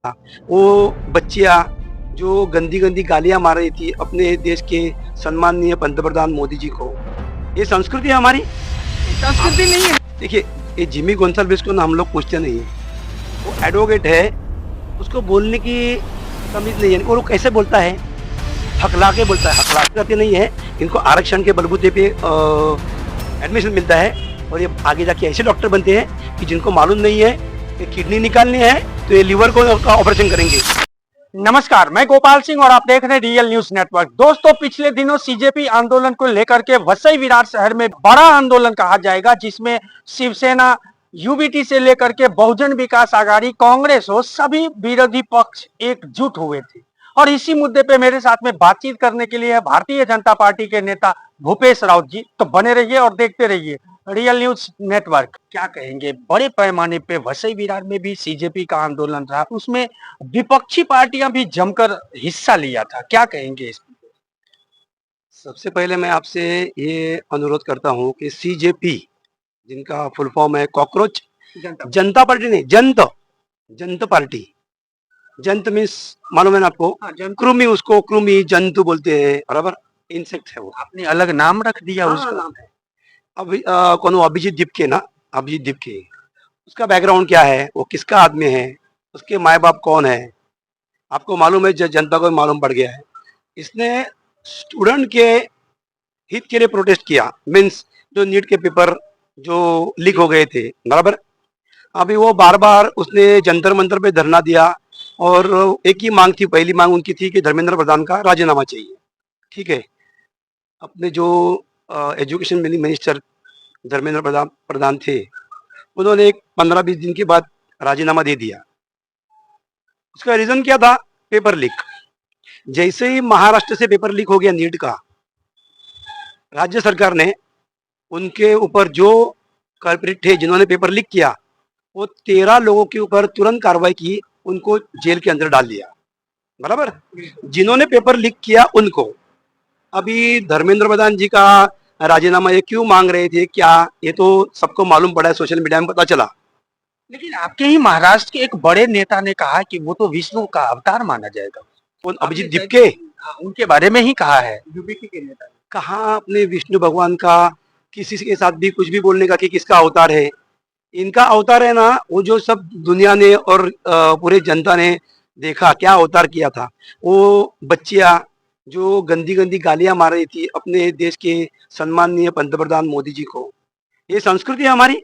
वो बच्चियां जो गंदी गंदी गालियां मार रही थी अपने देश के सम्माननीय पंतप्रधान मोदी जी को, ये संस्कृति है हमारी। संस्कृति नहीं है। देखिए, ये जिमी गोंसाल्विस को ना हम लोग पूछते नहीं है, वो एडवोकेट है, उसको बोलने की तमीज नहीं है। और वो कैसे बोलता है, हकला के बोलता है, हकला करते नहीं है। इनको आरक्षण के बलबूते पे एडमिशन मिलता है और ये आगे जाके ऐसे डॉक्टर बनते हैं कि जिनको मालूम नहीं है कि किडनी निकालनी है तो ये लीवर को का ऑपरेशन करेंगे। नमस्कार, मैं गोपाल सिंह और आप देख रहे हैं रियल न्यूज नेटवर्क। दोस्तों, पिछले दिनों सीजेपी आंदोलन को लेकर के वसई विरार शहर में बड़ा आंदोलन कहा जाएगा, जिसमें शिवसेना, यूबीटी से लेकर के बहुजन विकास आघाड़ी, कांग्रेस हो, सभी विरोधी पक्ष एकजुट हुए थे। और इसी मुद्दे पे मेरे साथ में बातचीत करने के लिए भारतीय जनता पार्टी के नेता भूपेश राउत जी। तो बने रहिए और देखते रहिए रियल न्यूज नेटवर्क। क्या कहेंगे, बड़े पैमाने पे वसई विरार में भी सीजेपी का आंदोलन रहा, उसमें विपक्षी पार्टियां भी जमकर हिस्सा लिया था, क्या कहेंगे इस? सबसे पहले मैं आपसे ये अनुरोध करता हूँ कि सीजेपी, जिनका फुल फॉर्म है कॉकरोच जनता पार्टी, नहीं जनता पार्टी। जंत मीन्स मालूम है ना आपको? कृमि, उसको कृमि जंतु बोलते हैं, बराबर, इंसेक्ट है वो। आपने अलग नाम रख दिया उसका। नाम है कौन, अभिजीत दीपके ना, अभिजीत दीपके। उसका बैकग्राउंड क्या है, वो किसका आदमी है, उसके माए बाप कौन है, आपको मालूम है? जनता को मालूम पड़ गया है। इसने स्टूडेंट के हित के लिए प्रोटेस्ट किया, मीन्स जो नीट के पेपर जो लीक हो गए थे, बराबर। अभी वो बार बार उसने जंतर मंतर पे धरना दिया और एक ही मांग थी, पहली मांग उनकी थी कि धर्मेंद्र प्रधान का राजीनामा चाहिए। ठीक है, अपने जो एजुकेशन मिनिस्टर धर्मेंद्र प्रधान थे, उन्होंने एक 15-20 दिन के बाद राजीनामा दे दिया। उसका रीजन क्या था? Paper leak. जैसे ही महाराष्ट्र से पेपर लीक हो गया नीट का, राज्य सरकार ने उनके ऊपर जो कल्प्रिट थे जिन्होंने पेपर लीक किया, वो 13 लोगों के ऊपर तुरंत कार्रवाई की, उनको जेल के अंदर डाल दिया, बराबर। जिन्होंने पेपर लीक किया उनको। अभी धर्मेंद्र प्रधान जी का राजीनामा ये क्यों मांग रहे थे, क्या, ये तो सबको मालूम पड़ा है, सोशल मीडिया में पता चला। लेकिन आपके ही महाराष्ट्र के एक बड़े नेता ने कहा कि वो तो विष्णु का अवतार माना जाएगा। कौन? अभिजीत दीपके। उनके बारे में ही कहा है यूबीटी के नेता ने। कहा अपने विष्णु भगवान का किसी के साथ भी कुछ भी बोलने का कि किसका अवतार है? इनका अवतार है ना, वो जो सब दुनिया ने और पूरे जनता ने देखा क्या अवतार किया था। वो बच्चियां जो गंदी गंदी गालियां मार रही थी अपने देश के सम्माननीय पंतप्रधान मोदी जी को, ये संस्कृति है हमारी।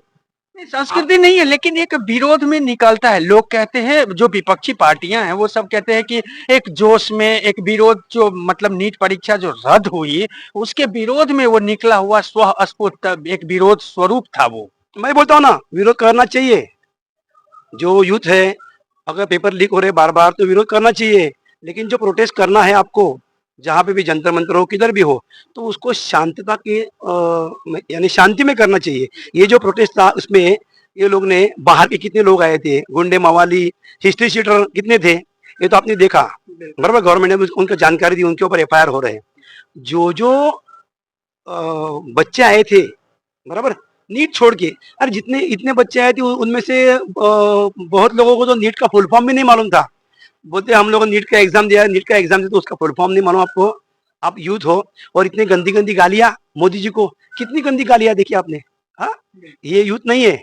संस्कृति नहीं है, लेकिन एक विरोध में निकलता है। लोग कहते हैं, जो विपक्षी पार्टियां हैं वो सब कहते हैं कि एक जोश में एक विरोध, जो मतलब नीट परीक्षा जो रद्द हुई उसके विरोध में वो निकला हुआ स्वस्फूर्त एक विरोध स्वरूप था वो। मैं बोलता हूँ ना, विरोध करना चाहिए। जो यूथ है, अगर पेपर लीक हो रहे बार बार तो विरोध करना चाहिए, लेकिन जो प्रोटेस्ट करना है आपको, जहाँ पे भी जंतर मंतर हो, किधर भी हो, तो उसको शांतता के यानी शांति में करना चाहिए। ये जो प्रोटेस्ट था उसमें ये लोग ने, बाहर के कितने लोग आए थे, गुंडे मवाली, हिस्ट्री शीटर कितने थे, ये तो आपने देखा, बराबर। गवर्नमेंट ने उनको जानकारी दी, उनके ऊपर एफआईआर हो रहे हैं। जो जो बच्चे आए थे, बराबर, नीट छोड़ के, अरे जितने इतने बच्चे आए थे उनमें से बहुत लोगों को तो नीट का फुल फॉर्म भी नहीं मालूम था। बोलते हम लोग नीट का एग्जाम दिया, नीट का एग्जाम दिया, तो उसका फुल फॉर्म नहीं मालूम आपको। आप यूथ हो और इतनी गंदी गंदी गालियां मोदी जी को, कितनी गंदी गालियां देखी आपने? हाँ, ये यूथ नहीं है।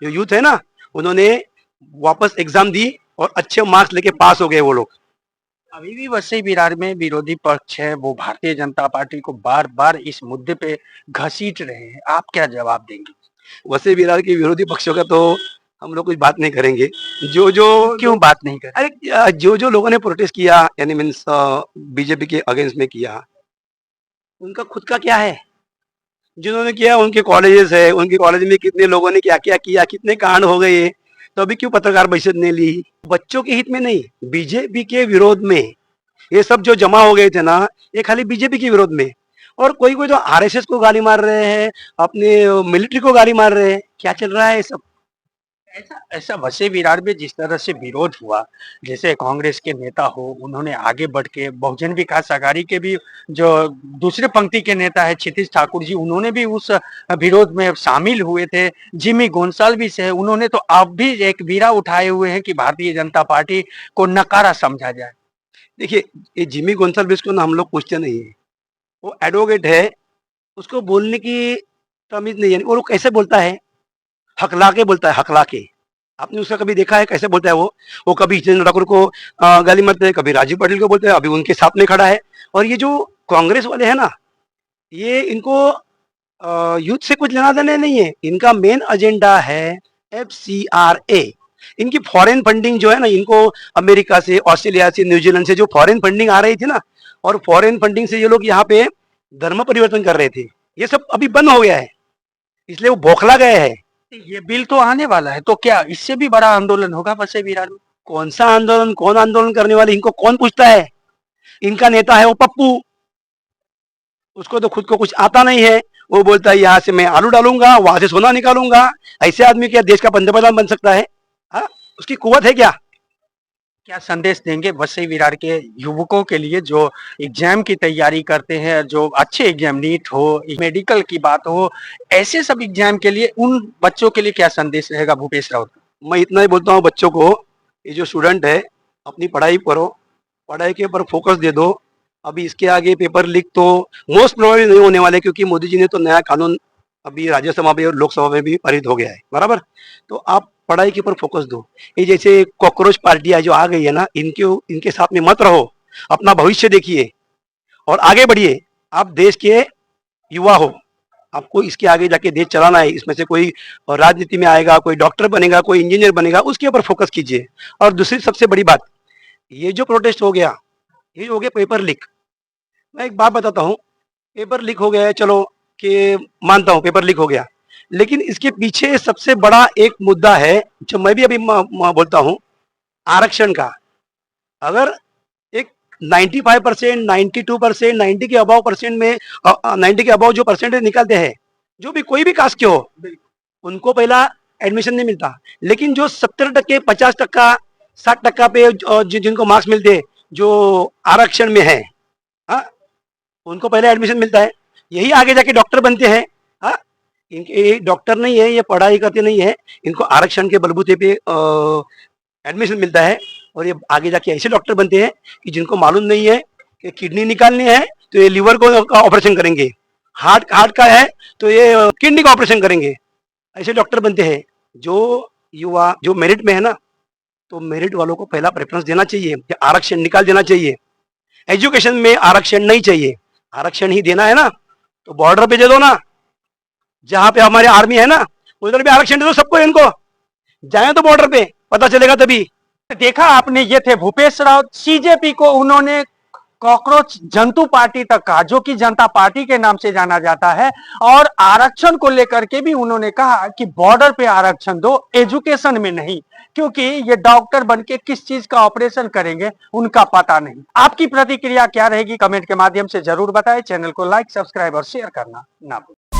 जो यूथ है ना, उन्होंने वापस एग्जाम दी और अच्छे मार्क्स लेके पास हो गए वो लोग। अभी भी वसई विरार में विरोधी पक्ष है, वो भारतीय जनता पार्टी को बार बार इस मुद्दे पे घसीट रहे हैं, आप क्या जवाब देंगे? वैसे बिहार के विरोधी पक्षों का तो हम लोग कुछ बात नहीं करेंगे। जो जो क्यों बात नहीं कर? अरे जो जो लोगों ने प्रोटेस्ट किया, यानी मीन्स बीजेपी के अगेंस्ट में किया, उनका खुद का क्या है? जिन्होंने किया उनके कॉलेजेस है, उनके कॉलेज में कितने लोगों ने क्या क्या किया, कितने कांड हो गए, तो अभी क्यों पत्रकार परिषद ने ली? बच्चों के हित में नहीं, बीजेपी के विरोध में ये सब जो जमा हो गए थे ना, ये खाली बीजेपी के विरोध में। और कोई कोई तो आरएसएस को गाली मार रहे हैं, अपने मिलिट्री को गाली मार रहे हैं। क्या चल रहा है ये सब? ऐसा ऐसा वसई विरार में जिस तरह से विरोध हुआ, जैसे कांग्रेस के नेता हो, उन्होंने आगे बढ़ के बहुजन विकास अघाड़ी के भी जो दूसरे पंक्ति के नेता है क्षितिज ठाकुर जी, उन्होंने भी उस विरोध में शामिल हुए थे। जिमी गोंसाल्विस है, उन्होंने तो अब भी एक बीड़ा उठाए हुए हैं कि भारतीय जनता पार्टी को नकारा समझा जाए। देखिए, ये जिमी गोंसाल्विस को ना हम लोग पूछते नहीं है, वो एडवोकेट है, उसको बोलने की तमीज नहीं है। वो लोग कैसे बोलता है, हकला के बोलता है, हकला के। आपने उसका कभी देखा है कैसे बोलता है वो कभी हितेंद्र ठाकुर को गाली मारते हैं, कभी राजीव पाटिल को बोलते हैं, अभी उनके साथ में खड़ा है। और ये जो कांग्रेस वाले हैं ना, ये इनको यूथ से कुछ लेना देना नहीं है। इनका मेन एजेंडा है FCRA। इनकी फॉरेन फंडिंग जो है ना, इनको अमेरिका से, ऑस्ट्रेलिया से, न्यूजीलैंड से जो फॉरेन फंडिंग आ रही थी ना, और फॉरेन फंडिंग से ये लोग यहाँ पे धर्म परिवर्तन कर रहे थे, ये सब अभी बंद हो गया है, इसलिए वो बौखला गए हैं। ये बिल तो आने वाला है, तो क्या इससे भी बड़ा आंदोलन होगा वसई विरार में? कौन सा आंदोलन, कौन आंदोलन करने वाले, इनको कौन पूछता है? इनका नेता है वो पप्पू, उसको तो खुद को कुछ आता नहीं है। वो बोलता है यहाँ से मैं आलू डालूंगा, वहां से सोना निकालूंगा। ऐसे आदमी क्या देश का पंतप्रधान बन सकता है? हाँ, उसकी कुवत है क्या? क्या संदेश देंगे वसई विरार के युवकों के लिए जो एग्जाम की तैयारी करते हैं, जो अच्छे एग्जाम नीट हो, मेडिकल की बात हो, ऐसे सब एग्जाम के लिए उन बच्चों के लिए क्या संदेश रहेगा भूपेश रावत का? मैं इतना ही बोलता हूँ बच्चों को, ये जो स्टूडेंट है, अपनी पढ़ाई करो, पढ़ाई के ऊपर फोकस दे दो। अभी इसके आगे पेपर लीक तो मोस्ट प्रोबेबली नहीं होने वाले, क्योंकि मोदी जी ने तो नया कानून अभी राज्यसभा में और लोकसभा में भी पारित हो गया है, बराबर। तो आप पढ़ाई के ऊपर फोकस दो। ये जैसे कॉकरोच पार्टियां जो आ गई है ना, इनके साथ में मत रहो, अपना भविष्य देखिए और आगे बढ़िए। आप देश के युवा हो, आपको इसके आगे जाके देश चलाना है। इसमें से कोई राजनीति में आएगा, कोई डॉक्टर बनेगा, कोई इंजीनियर बनेगा, उसके ऊपर फोकस कीजिए। और दूसरी सबसे बड़ी बात, ये जो प्रोटेस्ट हो गया, ये हो गया पेपर लीक। मैं एक बात बताता हूँ, पेपर लीक हो गया है, चलो कि मानता हूँ पेपर लीक हो गया, लेकिन इसके पीछे सबसे बड़ा एक मुद्दा है, जो मैं भी अभी बोलता हूँ, आरक्षण का। अगर एक 95%, 92%, 90 के अबाव परसेंट में 90 के अबाव जो परसेंटेज निकलते हैं, जो भी कोई भी कास्ट के हो, उनको पहला एडमिशन नहीं मिलता। लेकिन जो 70%, 50%, 60% पे जिनको मार्क्स मिलते हैं, जो आरक्षण में है, हाँ, उनको पहले एडमिशन मिलता है। यही आगे जाके डॉक्टर बनते हैं। हाँ, इनके डॉक्टर नहीं है, ये पढ़ाई करते नहीं है, इनको आरक्षण के बलबूते पे एडमिशन मिलता है। और ये आगे जाके ऐसे डॉक्टर बनते हैं कि जिनको मालूम नहीं है कि किडनी निकालनी है तो ये लीवर को का ऑपरेशन करेंगे, हार्ट हार्ट का है तो ये किडनी का ऑपरेशन करेंगे। ऐसे डॉक्टर बनते हैं। जो युवा जो मेरिट में है ना, तो मेरिट वालों को पहला प्रेफरेंस देना चाहिए, आरक्षण निकाल देना चाहिए। एजुकेशन में आरक्षण नहीं चाहिए। आरक्षण ही देना है ना, तो बॉर्डर पे दे दो ना, जहां पे हमारी आर्मी है ना, उधर भी आरक्षण दे दो सबको। इनको जाए तो बॉर्डर पे, पता चलेगा तभी। देखा आपने, ये थे भूपेश रावत। सीजेपी को उन्होंने कॉकरोच जंतु पार्टी तक कहा, जो कि जनता पार्टी के नाम से जाना जाता है। और आरक्षण को लेकर के भी उन्होंने कहा कि बॉर्डर पे आरक्षण दो, एजुकेशन में नहीं, क्योंकि ये डॉक्टर बनके किस चीज का ऑपरेशन करेंगे उनका पता नहीं। आपकी प्रतिक्रिया क्या रहेगी कमेंट के माध्यम से जरूर बताएं। चैनल को लाइक, सब्सक्राइब और शेयर करना ना भूलें।